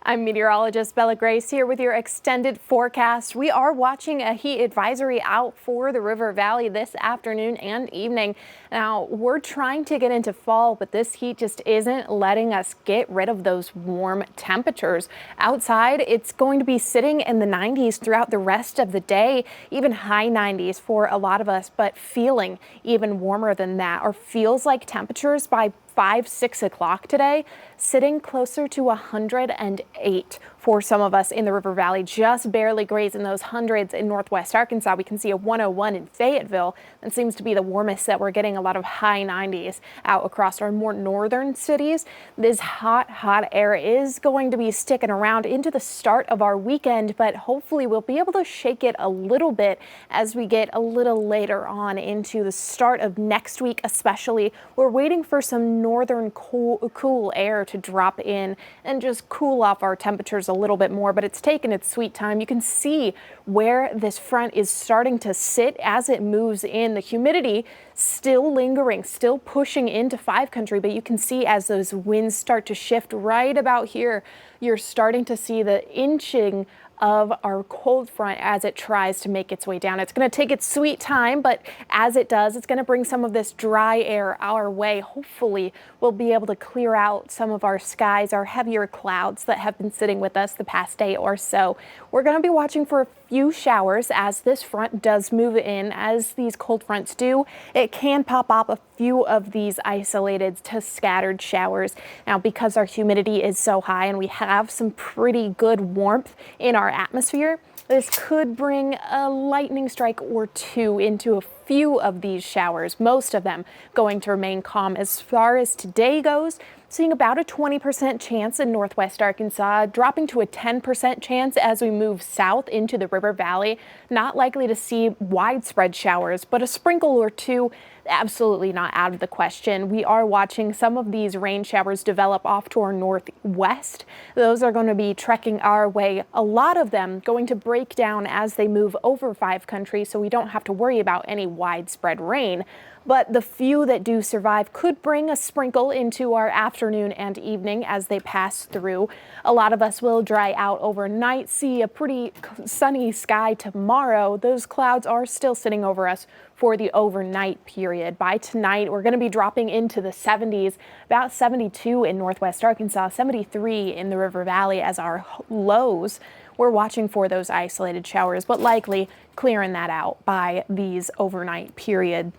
I'm meteorologist Bella Grace here with your extended forecast. We are watching a heat advisory out for the River Valley this afternoon and evening. Now, we're trying to get into fall, but this heat just isn't letting us get rid of those warm temperatures. Outside, it's going to be sitting in the 90s throughout the rest of the day, even high 90s for a lot of us, but feeling even warmer than that, or feels like temperatures by 5-6 o'clock today, sitting closer to 108 for some of us in the River Valley, just barely grazing those hundreds in northwest Arkansas. We can see a 101 in Fayetteville. That seems to be the warmest that we're getting, a lot of high 90s out across our more northern cities. This hot air is going to be sticking around into the start of our weekend, but hopefully we'll be able to shake it a little bit as we get a little later on into the start of next week, especially. We're waiting for some northern cool air to drop in and just cool off our temperatures a little bit more, but it's taken its sweet time. You can see where this front is starting to sit as it moves in. The humidity still lingering, still pushing into 5 country, but you can see as those winds start to shift right about here, you're starting to see the inching of our cold front as it tries to make its way down. It's going to take its sweet time, but as it does, it's going to bring some of this dry air our way. Hopefully, we'll be able to clear out some of our skies, our heavier clouds that have been sitting with us the past day or so. We're going to be watching for a few showers as this front does move in. As these cold fronts do, it can pop up a few of these isolated to scattered showers. Now, because our humidity is so high and we have some pretty good warmth in our atmosphere, this could bring a lightning strike or two into a few of these showers, most of them going to remain calm. As far as today goes, seeing about a 20% chance in northwest Arkansas, dropping to a 10% chance as we move south into the River Valley. Not likely to see widespread showers, but a sprinkle or two absolutely not out of the question. We are watching some of these rain showers develop off to our northwest. Those are going to be trekking our way. A lot of them going to break down as they move over 5 country, so we don't have to worry about any widespread rain. But the few that do survive could bring a sprinkle into our afternoon and evening as they pass through. A lot of us will dry out overnight, see a pretty sunny sky tomorrow. Those clouds are still sitting over us for the overnight period. By tonight, we're going to be dropping into the 70s, about 72 in northwest Arkansas, 73 in the River Valley as our lows. We're watching for those isolated showers, but likely clearing that out by these overnight period.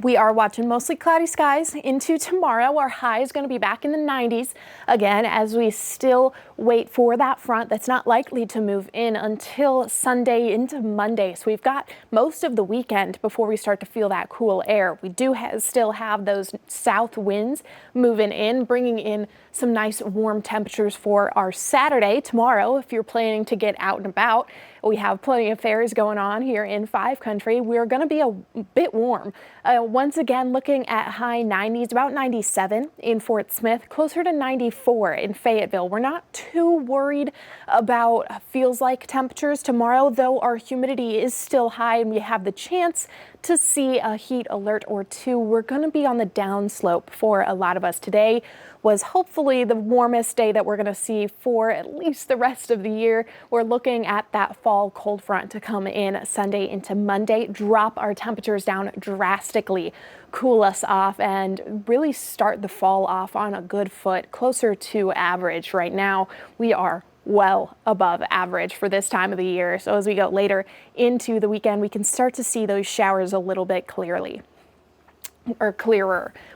We are watching mostly cloudy skies into tomorrow. Our high is going to be back in the 90s again as we still wait for that front that's not likely to move in until Sunday into Monday. So we've got most of the weekend before we start to feel that cool air. We do still have those south winds moving in, bringing in some nice warm temperatures for our Saturday tomorrow. If you're planning to get out and about, we have plenty of fairs going on here in 5 country. We're going to be a bit warm. Once again, looking at high 90s, about 97 in Fort Smith, closer to 94 in Fayetteville. We're not too worried about feels like temperatures tomorrow, though our humidity is still high and we have the chance to see a heat alert or two. We're going to be on the downslope for a lot of us. Today was hopefully the warmest day that we're going to see for at least the rest of the year. We're looking at that fall cold front to come in Sunday into Monday, drop our temperatures down drastically, cool us off, and really start the fall off on a good foot, closer to average. Right now, we are well above average for this time of the year. So as we go later into the weekend, we can start to see those showers a little bit clearer.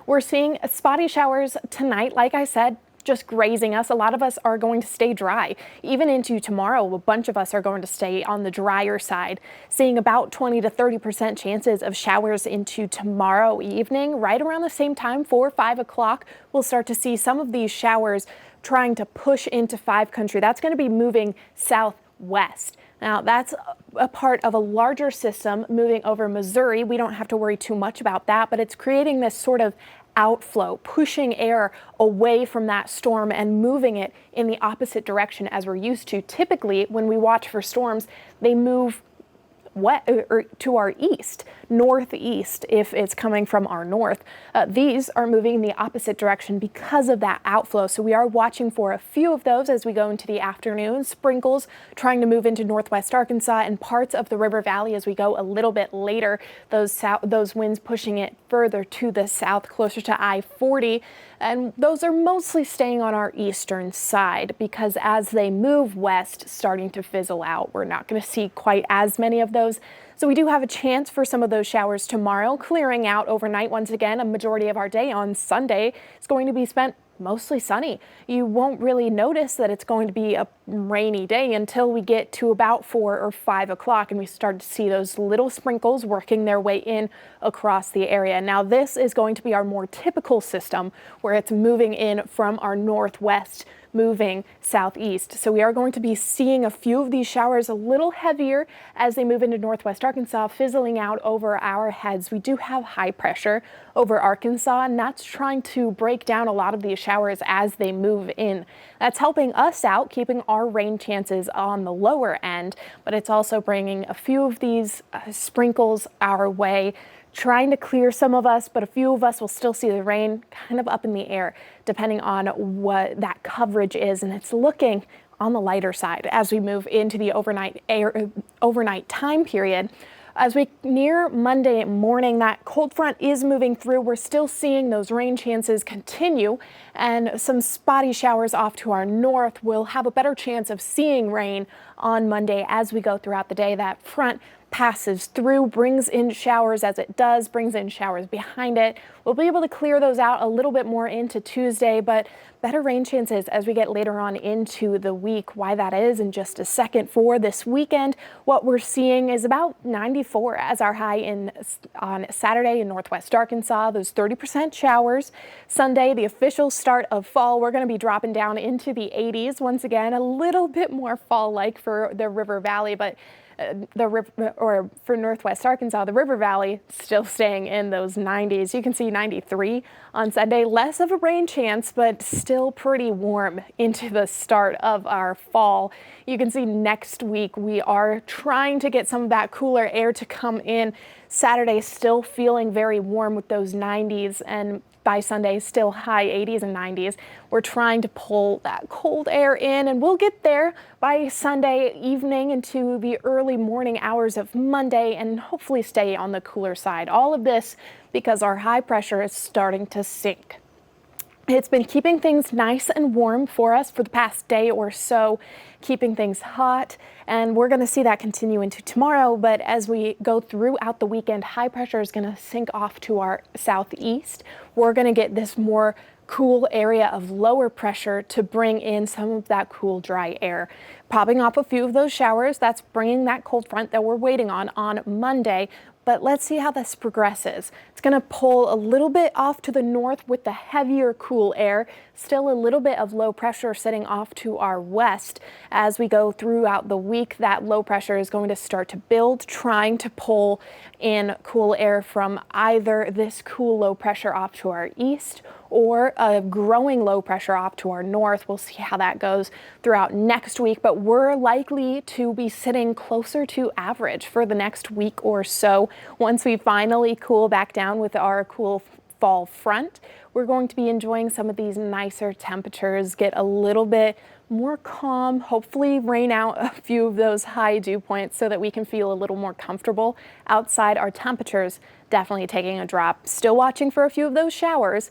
We're seeing spotty showers tonight, like I said, just grazing us. A lot of us are going to stay dry. Even into tomorrow, a bunch of us are going to stay on the drier side, seeing about 20 to 30% chances of showers into tomorrow evening. Right around the same time, 4 or 5 o'clock, we'll start to see some of these showers trying to push into 5 country. That's going to be moving southwest. Now, that's a part of a larger system moving over Missouri. We don't have to worry too much about that, but it's creating this sort of outflow, pushing air away from that storm and moving it in the opposite direction as we're used to. Typically, when we watch for storms, they move to our east, northeast if it's coming from our north. These are moving in the opposite direction because of that outflow. So we are watching for a few of those as we go into the afternoon. Sprinkles trying to move into northwest Arkansas and parts of the River Valley as we go a little bit later. Those winds pushing it further to the south, closer to I-40. And those are mostly staying on our eastern side because as they move west, starting to fizzle out. We're not going to see quite as many of those. So we do have a chance for some of those showers tomorrow, clearing out overnight. Once again, a majority of our day on Sunday is going to be spent mostly sunny. You won't really notice that it's going to be a rainy day until we get to about 4 or 5 o'clock and we start to see those little sprinkles working their way in across the area. Now this is going to be our more typical system where it's moving in from our northwest, moving southeast. So we are going to be seeing a few of these showers a little heavier as they move into northwest Arkansas, fizzling out over our heads. We do have high pressure over Arkansas, and that's trying to break down a lot of these showers as they move in. That's helping us out, keeping our rain chances on the lower end, but it's also bringing a few of these sprinkles our way, trying to clear some of us, but a few of us will still see the rain kind of up in the air, depending on what that coverage is. And it's looking on the lighter side as we move into the overnight time period. As we near Monday morning, that cold front is moving through. We're still seeing those rain chances continue and some spotty showers off to our north. We'll have a better chance of seeing rain on Monday as we go throughout the day. That front passes through, brings in showers as it does, brings in showers behind it. We'll be able to clear those out a little bit more into Tuesday, but better rain chances as we get later on into the week. Why that is in just a second. For this weekend, what we're seeing is about 94 as our high on Saturday in northwest Arkansas, those 30% showers. Sunday, the official start of fall, we're going to be dropping down into the 80s. Once again, a little bit more fall-like for the River Valley, but for northwest Arkansas, the River Valley still staying in those 90s. You can see 93 on Sunday, less of a rain chance, but still pretty warm into the start of our fall. You can see next week we are trying to get some of that cooler air to come in. Saturday still feeling very warm with those 90s, and by Sunday, still high 80s and 90s. We're trying to pull that cold air in, and we'll get there by Sunday evening into the early morning hours of Monday and hopefully stay on the cooler side. All of this because our high pressure is starting to sink. It's been keeping things nice and warm for us for the past day or so, keeping things hot, and we're going to see that continue into tomorrow. But as we go throughout the weekend, high pressure is going to sink off to our southeast. We're going to get this more cool area of lower pressure to bring in some of that cool, dry air. Popping off a few of those showers, that's bringing that cold front that we're waiting on Monday. But let's see how this progresses. It's going to pull a little bit off to the north with the heavier cool air. Still a little bit of low pressure sitting off to our west. As we go throughout the week, that low pressure is going to start to build, trying to pull in cool air from either this cool low pressure off to our east or a growing low pressure off to our north. We'll see how that goes throughout next week, but we're likely to be sitting closer to average for the next week or so. Once we finally cool back down with our cool fall front, we're going to be enjoying some of these nicer temperatures, get a little bit more calm, hopefully rain out a few of those high dew points so that we can feel a little more comfortable outside. Our temperatures definitely taking a drop. Still watching for a few of those showers,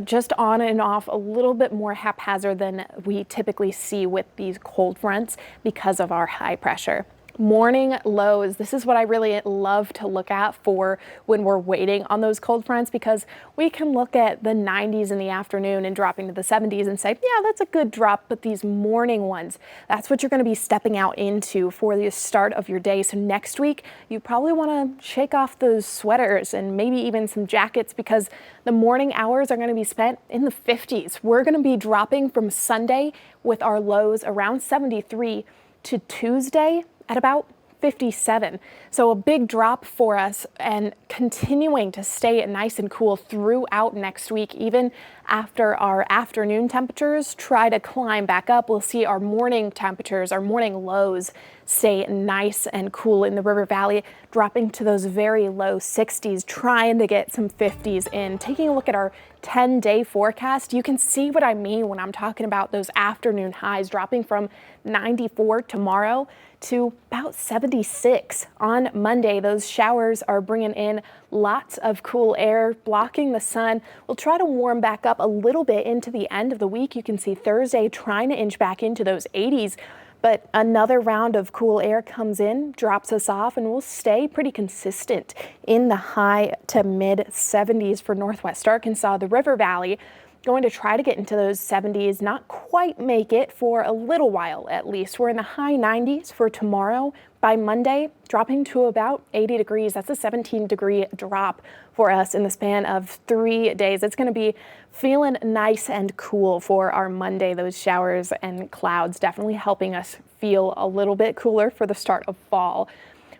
just on and off, a little bit more haphazard than we typically see with these cold fronts because of our high pressure. Morning lows. This is what I really love to look at for when we're waiting on those cold fronts, because we can look at the 90s in the afternoon and dropping to the 70s and say, yeah, that's a good drop. But these morning ones, that's what you're going to be stepping out into for the start of your day. So next week, you probably want to shake off those sweaters and maybe even some jackets, because the morning hours are going to be spent in the 50s. We're going to be dropping from Sunday with our lows around 73 to Tuesday at about 57. So a big drop for us and continuing to stay nice and cool throughout next week, even after our afternoon temperatures try to climb back up. We'll see our morning temperatures, our morning lows stay nice and cool in the River Valley, dropping to those very low 60s, trying to get some 50s in. Taking a look at our 10-day forecast, you can see what I mean when I'm talking about those afternoon highs dropping from 94 tomorrow to about 76 on Monday. Those showers are bringing in lots of cool air, blocking the sun. We'll try to warm back up a little bit into the end of the week. You can see Thursday trying to inch back into those 80s. But another round of cool air comes in, drops us off, and we'll stay pretty consistent in the high to mid 70s for Northwest Arkansas. The River Valley going to try to get into those 70s, not quite make it for a little while at least. We're in the high 90s for tomorrow. By Monday, dropping to about 80 degrees. That's a 17-degree drop for us in the span of 3 days. It's going to be feeling nice and cool for our Monday. Those showers and clouds definitely helping us feel a little bit cooler for the start of fall.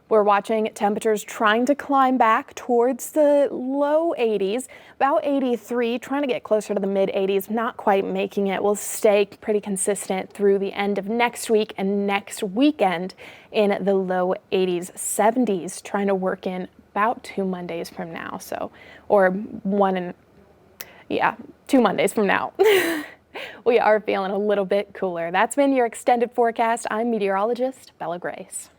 We're watching temperatures trying to climb back towards the low 80s, about 83, trying to get closer to the mid 80s, not quite making it. We'll stay pretty consistent through the end of next week and next weekend in the low 80s, 70s, trying to work in about 2 Mondays from now. So, or 2 Mondays from now. We are feeling a little bit cooler. That's been your extended forecast. I'm meteorologist Bella Grace.